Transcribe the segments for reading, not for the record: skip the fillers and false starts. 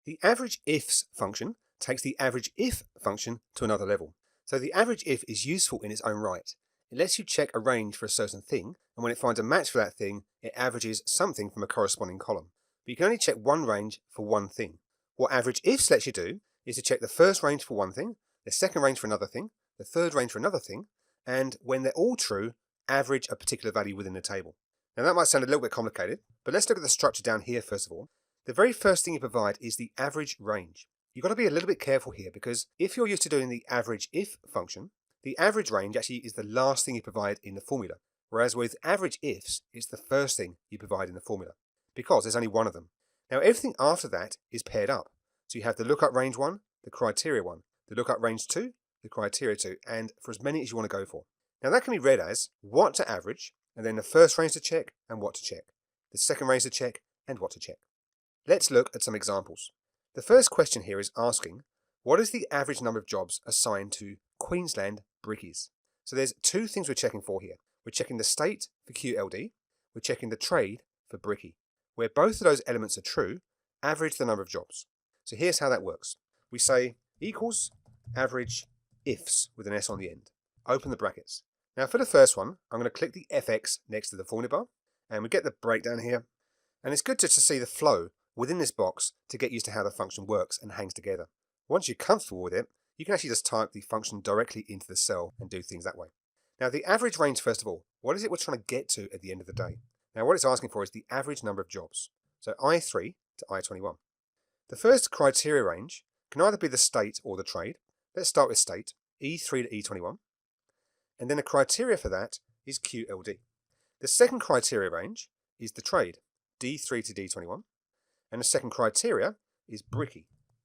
The AVERAGEIFS function takes the AVERAGEIF function to another level. So the AVERAGEIF is useful in its own right. It lets you check a range for a certain thing, and when it finds a match for that thing, it averages something from a corresponding column. But you can only check one range for one thing. What AVERAGEIFS lets you do is to check the first range for one thing, the second range for another thing, the third range for another thing, and when they're all true, average a particular value within the table. Now that might sound a little bit complicated, but let's look at the structure down here first of all. The very first thing you provide is the average range. You've got to be a little bit careful here because if you're used to doing the AVERAGEIF function, the average range actually is the last thing you provide in the formula. Whereas with AVERAGEIFS, it's the first thing you provide in the formula because there's only one of them. Now everything after that is paired up. So you have the lookup range 1, the criteria 1, the lookup range 2, the criteria 2, and for as many as you want to go for. Now that can be read as what to average, and then the first range to check and what to check, the second range to check and what to check. Let's look at some examples. The first question here is asking, what is the average number of jobs assigned to Queensland brickies? So there's two things we're checking for here. We're checking the state for QLD, we're checking the trade for brickie. Where both of those elements are true, average the number of jobs. So here's how that works. We say equals average ifs with an S on the end. Open the brackets. Now for the first one, I'm going to click the FX next to the formula bar, and we get the breakdown here. And it's good just to see the flow within this box to get used to how the function works and hangs together. Once you're comfortable with it, you can actually just type the function directly into the cell and do things that way. Now the average range, first of all, what is it we're trying to get to at the end of the day? Now what it's asking for is the average number of jobs. So I3 to I21. The first criteria range can either be the state or the trade. Let's start with state, E3 to E21. And then the criteria for that is QLD. The second criteria range is the trade, D3 to D21. And the second criteria is brickie.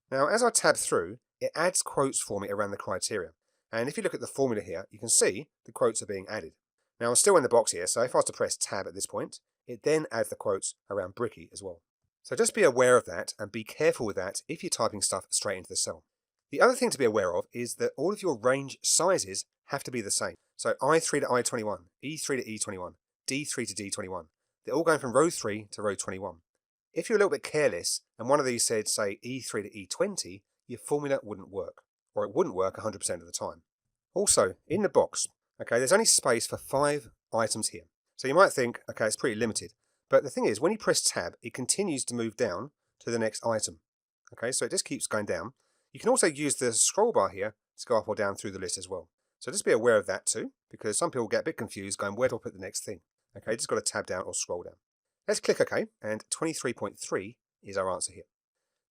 Now as I tab through, it adds quotes for me around the criteria. And if you look at the formula here, you can see the quotes are being added. Now I'm still in the box here, so if I was to press tab at this point, it then adds the quotes around brickie as well. So just be aware of that and be careful with that if you're typing stuff straight into the cell. The other thing to be aware of is that all of your range sizes have to be the same. So I3 to I21, E3 to E21, D3 to D21. They're all going from row 3 to row 21. If you're a little bit careless and one of these said, say, E3 to E20, your formula wouldn't work, or it wouldn't work 100% of the time. Also, in the box, okay, there's only space for 5 items here. So you might think, okay, it's pretty limited. But the thing is, when you press tab, it continues to move down to the next item. Okay, so it just keeps going down. You can also use the scroll bar here to go up or down through the list as well. So just be aware of that too, because some people get a bit confused going, where do I put the next thing? Okay, just got to tab down or scroll down. Let's click OK, and 23.3 is our answer here.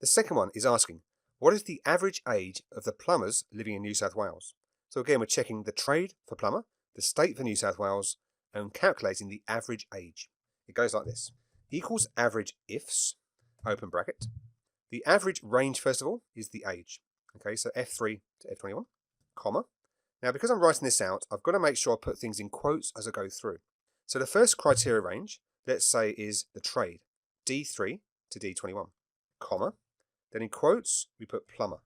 The second one is asking, what is the average age of the plumbers living in New South Wales? So again, we're checking the trade for plumber, the state for New South Wales, and calculating the average age. It goes like this. Equals average ifs, open bracket. The average range, first of all, is the age. Okay, so F3 to F21, comma. Now, because I'm writing this out, I've got to make sure I put things in quotes as I go through. So the first criteria range, let's say, is the trade, D3 to D21, comma. Then in quotes, we put plumber.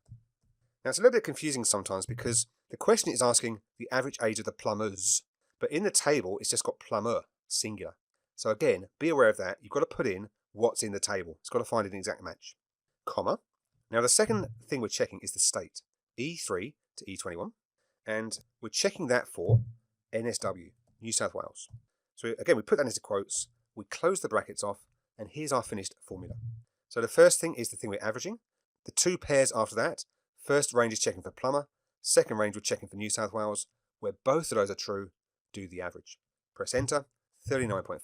Now, it's a little bit confusing sometimes because the question is asking the average age of the plumbers, but in the table, it's just got plumber, singular. So again, be aware of that. You've got to put in what's in the table. It's got to find an exact match, comma. Now, the second thing we're checking is the state, E3 to E21, and we're checking that for NSW, New South Wales. So again, we put that into quotes, we close the brackets off, and here's our finished formula. So the first thing is the thing we're averaging. The two pairs after that, first range is checking for plumber, second range we're checking for New South Wales. Where both of those are true, do the average. Press enter, 39.5.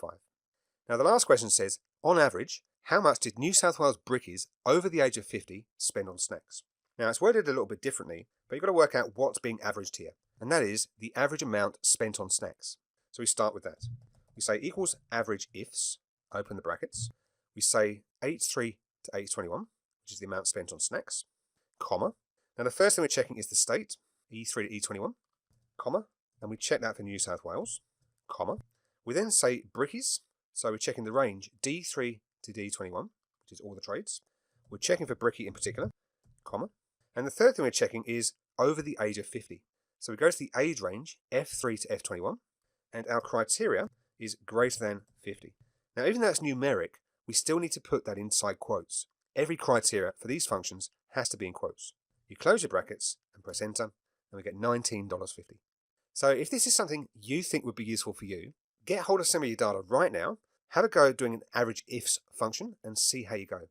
Now the last question says, on average, how much did New South Wales brickies over the age of 50 spend on snacks? Now it's worded a little bit differently, but you've got to work out what's being averaged here, and that is the average amount spent on snacks. So we start with that. We say equals average ifs, open the brackets. We say H3 to H21, which is the amount spent on snacks, comma. Now the first thing we're checking is the state, E3 to E21, comma, and we check that for New South Wales, comma. We then say brickies, so we're checking the range D3 to D21, which is all the trades. We're checking for brickie in particular, comma. And the third thing we're checking is over the age of 50. So we go to the age range, F3 to F21, and our criteria is greater than 50. Now, even though it's numeric, we still need to put that inside quotes. every criteria for these functions has to be in quotes. You close your brackets and press enter, and we get $19.50. So if this is something you think would be useful for you, get hold of some of your data right now, have a go at doing an average ifs function and see how you go.